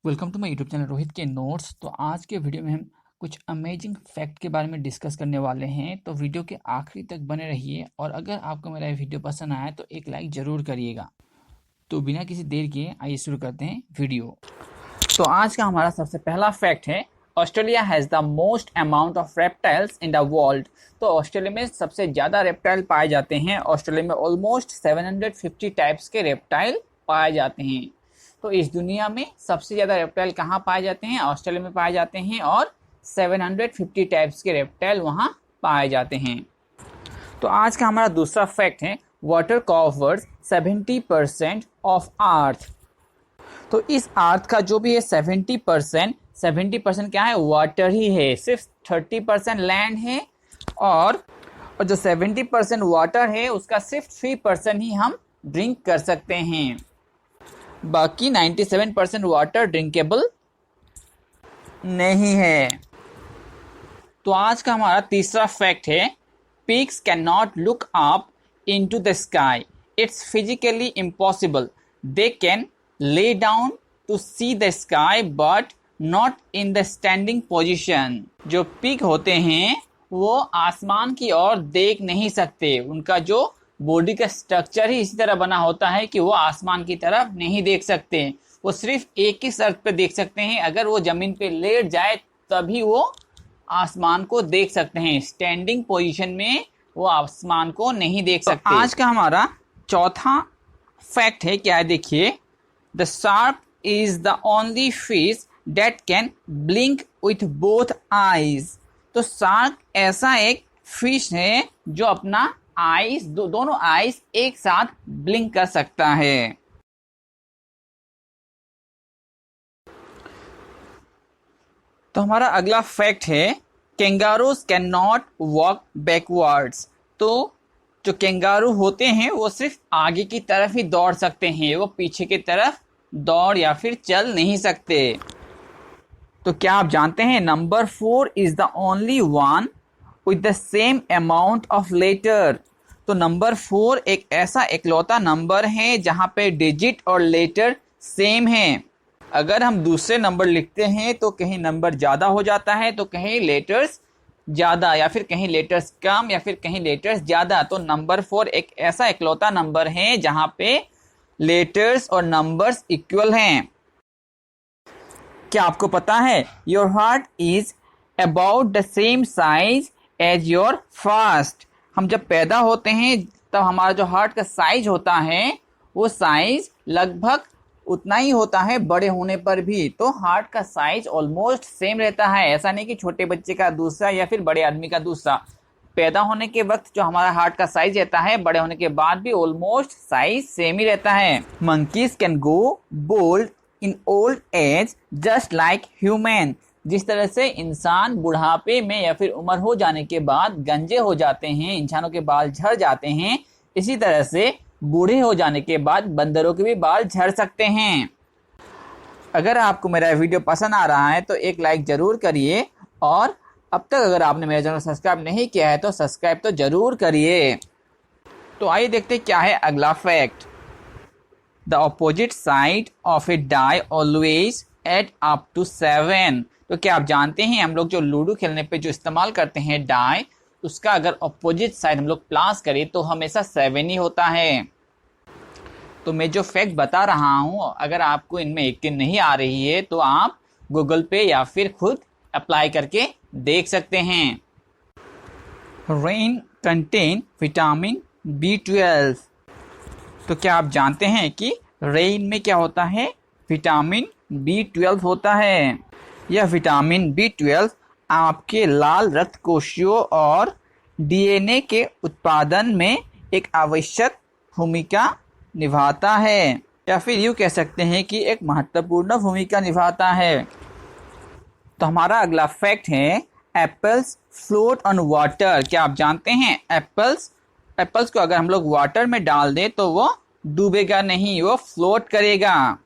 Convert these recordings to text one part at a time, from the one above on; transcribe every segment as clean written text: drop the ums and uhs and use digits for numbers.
Welcome to my YouTube channel Rohit के notes. तो आज के वीडियो में हम कुछ अमेजिंग फैक्ट के बारे में डिस्कस करने वाले हैं, तो वीडियो के आखिरी तक बने रहिए। और अगर आपको मेरा ये वीडियो पसंद आया तो एक लाइक ज़रूर करिएगा। तो बिना किसी देर के आइए शुरू करते हैं वीडियो। तो आज का हमारा सबसे पहला फैक्ट है, Australia has the most amount of reptiles in the world. तो ऑस्ट्रेलिया में सबसे ज़्यादा रेप्टाइल पाए जाते हैं। ऑस्ट्रेलिया में ऑलमोस्ट 750 टाइप्स के रेप्टाइल पाए जाते हैं। तो इस दुनिया में सबसे ज़्यादा रेप्टाइल कहाँ पाए जाते हैं? ऑस्ट्रेलिया में पाए जाते हैं, और 750 टाइप्स के रेप्टाइल वहाँ पाए जाते हैं। तो आज का हमारा दूसरा फैक्ट है, वाटर कवर्स 70% ऑफ अर्थ। तो इस अर्थ का जो भी है 70% क्या है? वाटर ही है। सिर्फ 30% लैंड है, और जो 70% वाटर है उसका सिर्फ 3% ही हम ड्रिंक कर सकते हैं। बाकी 97% वाटर ड्रिंकेबल नहीं है। तो आज का हमारा तीसरा फैक्ट है, pigs can not look up into the sky, it's physically impossible. They can lay down to see the sky but not in the standing position। जो पिग होते हैं वो आसमान की ओर देख नहीं सकते। उनका जो बॉडी का स्ट्रक्चर ही इसी तरह बना होता है कि वो आसमान की तरफ नहीं देख सकते। वो सिर्फ एक ही शर्त पे देख सकते हैं, अगर वो जमीन पे लेट जाए तभी वो आसमान को देख सकते हैं। स्टैंडिंग पोजीशन में वो आसमान को नहीं देख सकते। तो आज का हमारा चौथा फैक्ट है, क्या है देखिए, The shark is the only fish that can blink with both eyes। तो शार्क ऐसा एक फिश है जो अपना आईज दोनों आईज एक साथ ब्लिंक कर सकता है। तो हमारा अगला फैक्ट है, कैंगारूज कैन नॉट वॉक बैकवर्ड्स। तो जो कैंगारू होते हैं वो सिर्फ आगे की तरफ ही दौड़ सकते हैं, वो पीछे की तरफ दौड़ या फिर चल नहीं सकते। तो क्या आप जानते हैं, number 4 is the only one with the same amount of letter. तो नंबर 4 एक ऐसा इकलौता नंबर है जहां पे डिजिट और लेटर सेम है। अगर हम दूसरे नंबर लिखते हैं तो कहीं नंबर ज़्यादा हो जाता है, तो कहीं लेटर्स ज़्यादा, या फिर कहीं लेटर्स कम, या फिर कहीं लेटर्स ज़्यादा। तो नंबर 4 एक ऐसा इकलौता नंबर है जहां पे लेटर्स और नंबर्स इक्वल हैं। क्या आपको पता है, your heart is about the same size as your fist. हम जब पैदा होते हैं तब हमारा जो हार्ट का साइज होता है वो साइज लगभग उतना ही होता है बड़े होने पर भी। तो हार्ट का साइज ऑलमोस्ट सेम रहता है। ऐसा नहीं कि छोटे बच्चे का दूसरा या फिर बड़े आदमी का दूसरा। पैदा होने के वक्त जो हमारा हार्ट का साइज रहता है, बड़े होने के बाद भी ऑलमोस्ट साइज सेम ही रहता है। Monkeys can go bald in old age just like human. जिस तरह से इंसान बुढ़ापे में या फिर उम्र हो जाने के बाद गंजे हो जाते हैं, इंसानों के बाल झड़ जाते हैं, इसी तरह से बूढ़े हो जाने के बाद बंदरों के भी बाल झड़ सकते हैं। अगर आपको मेरा वीडियो पसंद आ रहा है तो एक लाइक जरूर करिए, और अब तक अगर आपने मेरा चैनल सब्सक्राइब नहीं किया है तो सब्सक्राइब तो जरूर करिए। तो आइए देखते क्या है अगला fact, the opposite side of a die always add up to 7। तो क्या आप जानते हैं, हम लोग जो लूडो खेलने पे जो इस्तेमाल करते हैं डाई, उसका अगर ऑपोजिट साइड हम लोग प्लस करें तो हमेशा 7 ही होता है। तो मैं जो फैक्ट बता रहा हूँ, अगर आपको इनमें यकीन नहीं आ रही है तो आप गूगल पे या फिर खुद अप्लाई करके देख सकते हैं। Rain contain vitamin B12। तो क्या आप जानते हैं कि रेन में क्या होता है? विटामिन B12 होता है। यह विटामिन B12 आपके लाल रक्त कोशियों और DNA के उत्पादन में एक आवश्यक भूमिका निभाता है, या फिर यूँ कह सकते हैं कि एक महत्वपूर्ण भूमिका निभाता है। तो हमारा अगला फैक्ट है, एप्पल्स फ्लोट ऑन वाटर। क्या आप जानते हैं, एप्पल्स को अगर हम लोग वाटर में डाल दें तो वो डूबेगा नहीं, वो फ्लोट करेगा।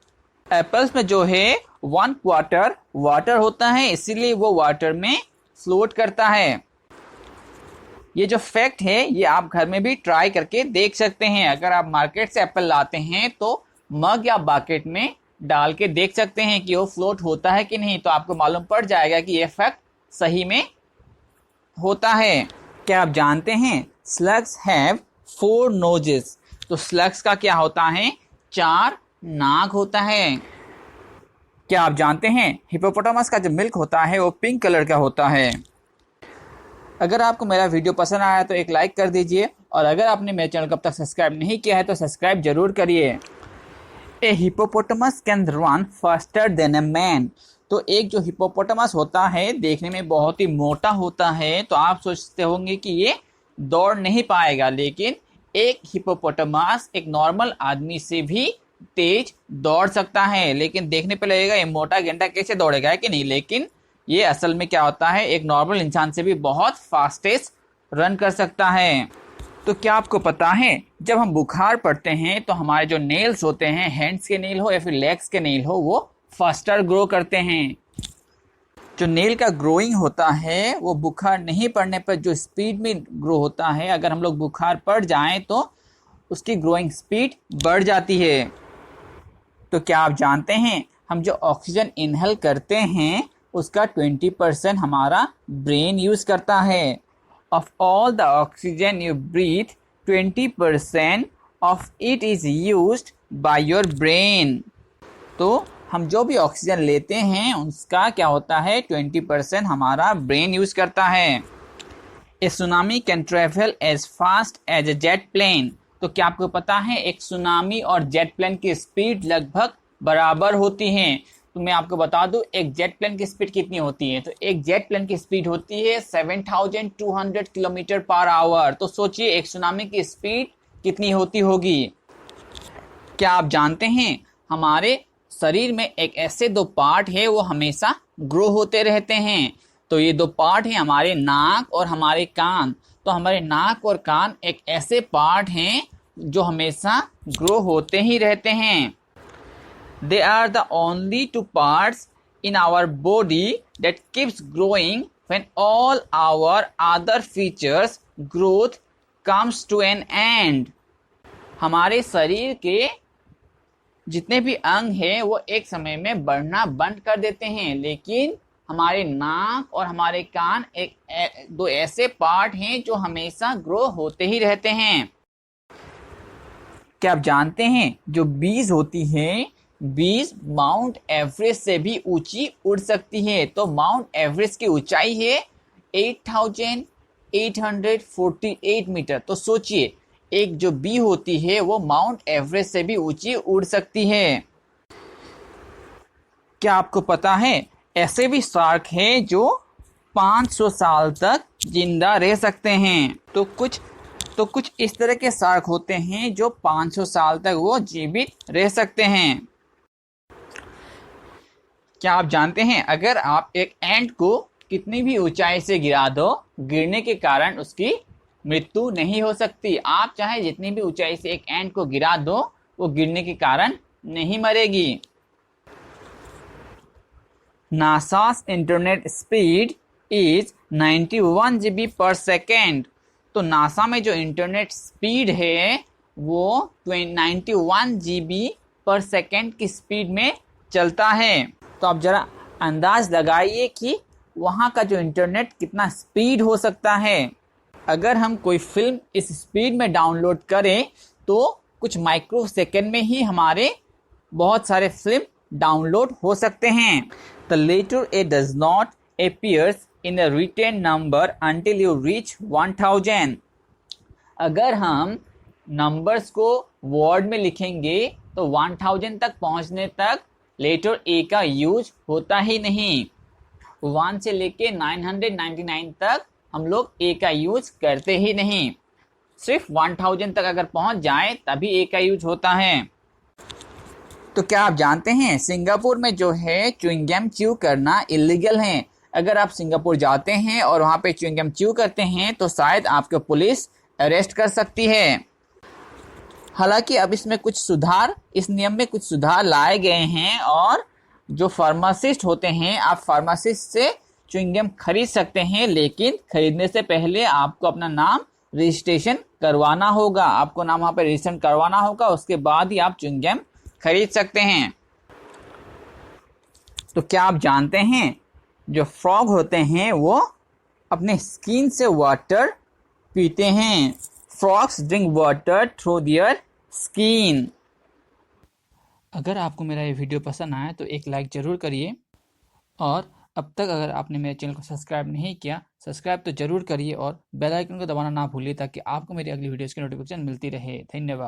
एप्पल्स में जो है 1/4 वाटर होता है, इसीलिए वो वाटर में फ्लोट करता है। ये जो फैक्ट है ये आप घर में भी ट्राई करके देख सकते हैं। अगर आप मार्केट से एप्पल लाते हैं तो मग या बाकेट में डाल के देख सकते हैं कि वो फ्लोट होता है कि नहीं, तो आपको मालूम पड़ जाएगा कि ये फैक्ट सही में होता है। क्या आप जानते हैं स्लग्स हैव 4 नोजेस? तो स्लग्स का क्या होता है? 4 नाक होता है। क्या आप जानते हैं हिप्पोपोटामस का जो मिल्क होता है वो पिंक कलर का होता है। अगर आपको मेरा वीडियो पसंद आया तो एक लाइक कर दीजिए, और अगर आपने मेरे चैनल को अब तक सब्सक्राइब नहीं किया है तो सब्सक्राइब जरूर करिए। A hippopotamus can run faster than a man. तो एक जो हिप्पोपोटामस होता है देखने में बहुत ही मोटा होता है, तो आप सोचते होंगे कि ये दौड़ नहीं पाएगा, लेकिन एक हिप्पोपोटामस एक नॉर्मल आदमी से भी तेज दौड़ सकता है। लेकिन देखने पे लगेगा ये मोटा गेंडा कैसे दौड़ेगा, है कि नहीं, लेकिन ये असल में क्या होता है, एक नॉर्मल इंसान से भी बहुत फास्टेस्ट रन कर सकता है। तो क्या आपको पता है जब हम बुखार पड़ते हैं तो हमारे जो नेल्स होते हैं, हैंड्स के नेल हो या फिर लेग्स के नेल हो, वो फास्टर ग्रो करते हैं। जो नेल का ग्रोइंग होता है वो बुखार नहीं पड़ने पर जो स्पीड में ग्रो होता है, अगर हम लोग बुखार पड़ जाएं तो उसकी ग्रोइंग स्पीड बढ़ जाती है। तो क्या आप जानते हैं हम जो ऑक्सीजन इनहेल करते हैं उसका 20% हमारा ब्रेन यूज करता है। Of all the oxygen you breathe, 20% of it is used by your brain. तो हम जो भी ऑक्सीजन लेते हैं उसका क्या होता है, 20% हमारा ब्रेन यूज करता है। A tsunami can travel as fast as a jet plane. तो क्या आपको पता है एक सुनामी और जेट प्लेन की स्पीड लगभग बराबर होती है। तो मैं आपको बता दूं एक जेट प्लेन की स्पीड कितनी होती है। तो एक जेट प्लेन की स्पीड होती है 7200 किलोमीटर पर आवर। तो सोचिए एक सुनामी की स्पीड कितनी होती होगी। क्या आप जानते हैं हमारे शरीर में एक ऐसे 2 पार्ट है वो हमेशा ग्रो होते रहते हैं। तो ये 2 पार्ट हैं हमारे नाक और हमारे कान। तो हमारे नाक और कान एक ऐसे पार्ट हैं जो हमेशा ग्रो होते ही रहते हैं। They are the only 2 parts in our body that keeps growing when all our other features growth comes to an end. हमारे शरीर के जितने भी अंग हैं वो एक समय में बढ़ना बंद कर देते हैं, लेकिन हमारे नाक और हमारे कान एक 2 ऐसे पार्ट हैं जो हमेशा ग्रो होते ही रहते हैं। क्या आप जानते हैं जो बीज होती है, बीज माउंट एवरेस्ट से भी ऊंची उड़ सकती है। तो माउंट एवरेस्ट की ऊंचाई है 8848 मीटर। तो सोचिए एक जो बी होती है वो माउंट एवरेस्ट से भी ऊंची उड़ सकती है। क्या आपको पता है ऐसे भी शार्क हैं जो 500 साल तक जिंदा रह सकते हैं। तो कुछ इस तरह के शार्क होते हैं जो 500 साल तक वो जीवित रह सकते हैं। क्या आप जानते हैं अगर आप एक एंट को कितनी भी ऊंचाई से गिरा दो, गिरने के कारण उसकी मृत्यु नहीं हो सकती। आप चाहे जितनी भी ऊंचाई से एक एंट को गिरा दो, वो गिरने के कारण नहीं मरेगी। NASA's internet speed is 91 GB per second. तो नासा में जो इंटरनेट स्पीड है वो 91 GB पर सेकेंड की स्पीड में चलता है। तो आप जरा अंदाज लगाइए कि वहाँ का जो इंटरनेट कितना स्पीड हो सकता है। अगर हम कोई फिल्म इस स्पीड में डाउनलोड करें तो कुछ माइक्रो सेकेंड में ही हमारे बहुत सारे फिल्म डाउनलोड हो सकते हैं। The letter A does not appears in a written number until you reach 1000. अगर हम नंबर्स को वर्ड में लिखेंगे तो 1000 तक पहुंचने तक लेटर ए का यूज होता ही नहीं। 1 से लेके 999 तक हम लोग ए का यूज करते ही नहीं। सिर्फ 1000 तक अगर पहुंच जाए तभी ए का यूज होता है। तो क्या आप जानते हैं सिंगापुर में जो है च्युइंग गम च्यू करना इलीगल है। अगर आप सिंगापुर जाते हैं और वहाँ पे च्युइंग गम च्यू करते हैं तो शायद आपको पुलिस अरेस्ट कर सकती है। हालांकि अब इसमें कुछ सुधार, इस नियम में कुछ सुधार लाए गए हैं और जो फार्मासिस्ट होते हैं, आप फार्मासिस्ट से च्युइंग गम खरीद सकते हैं, लेकिन खरीदने से पहले आपको अपना नाम रजिस्ट्रेशन करवाना होगा। आपको नाम वहाँ पे रजिस्ट्रेशन करवाना होगा, उसके बाद ही आप च्युइंग गम खरीद सकते हैं। तो क्या आप जानते हैं जो फ्रॉग होते हैं वो अपने स्किन से वाटर पीते हैं। Frogs drink water through their skin. अगर आपको मेरा ये वीडियो पसंद आया तो एक लाइक ज़रूर करिए, और अब तक अगर आपने मेरे चैनल को सब्सक्राइब नहीं किया, सब्सक्राइब तो ज़रूर करिए और बेल आइकन को दबाना ना भूलिए ताकि आपको मेरी अगली वीडियोज़ की नोटिफिकेशन मिलती रहे। धन्यवाद।